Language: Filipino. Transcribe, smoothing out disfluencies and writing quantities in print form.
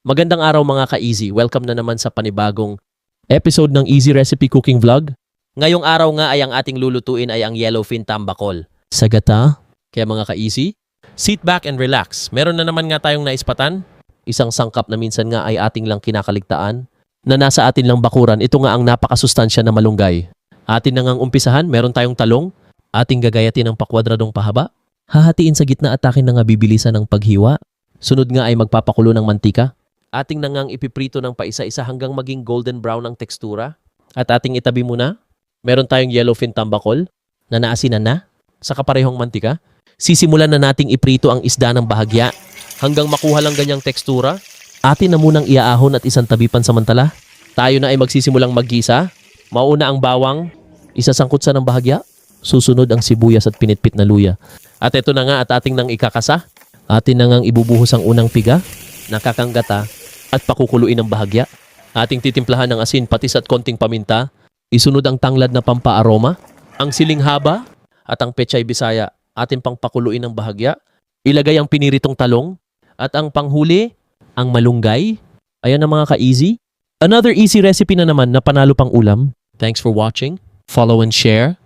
Magandang araw mga ka-easy. Welcome na naman sa panibagong episode ng Easy Recipe Cooking Vlog. Ngayong araw nga ay ang ating lulutuin ay ang yellowfin tambakol. Sa gata, kaya mga ka-easy, sit back and relax. Meron na naman nga tayong naispatan. Isang sangkap na minsan nga ay ating lang kinakaligtaan. Na nasa atin lang bakuran, ito nga ang napakasustansya na malunggay. Atin na ngang umpisahan, meron tayong talong. Ating gagayatin ng pakwadradong pahaba. Hahatiin sa gitna at akin na nga bibilisan ng paghiwa. Sunod nga ay magpapakulo ng mantika. Ating nangang ipiprito ng paisa-isa hanggang maging golden brown ang tekstura. At ating itabi muna. Meron tayong yellowfin tambakol na naasinan na sa kaparehong mantika. Sisimulan na nating iprito ang isda ng bahagya hanggang makuha lang ganyang tekstura. Atin na munang iaahon at isang tabi pansamantala. Tayo na ay magsisimulang maggisa. Mauna ang bawang, isasangkot sa ng bahagya. Susunod ang sibuyas at pinitpit na luya. At ito na nga at ating nang ikakasa. Atin na ngang ibubuhos ang unang piga, nakakanggata, at pakukuluin ng bahagya. Ating titimplahan ng asin, patis at konting paminta. Isunod ang tanglad na pampaaroma, ang siling haba at ang pechay bisaya. Atin pang pakuluin ng bahagya. Ilagay ang piniritong talong at ang panghuli, ang malunggay. Ayan na mga ka-easy. Another easy recipe na naman na panalo pang ulam. Thanks for watching. Follow and share.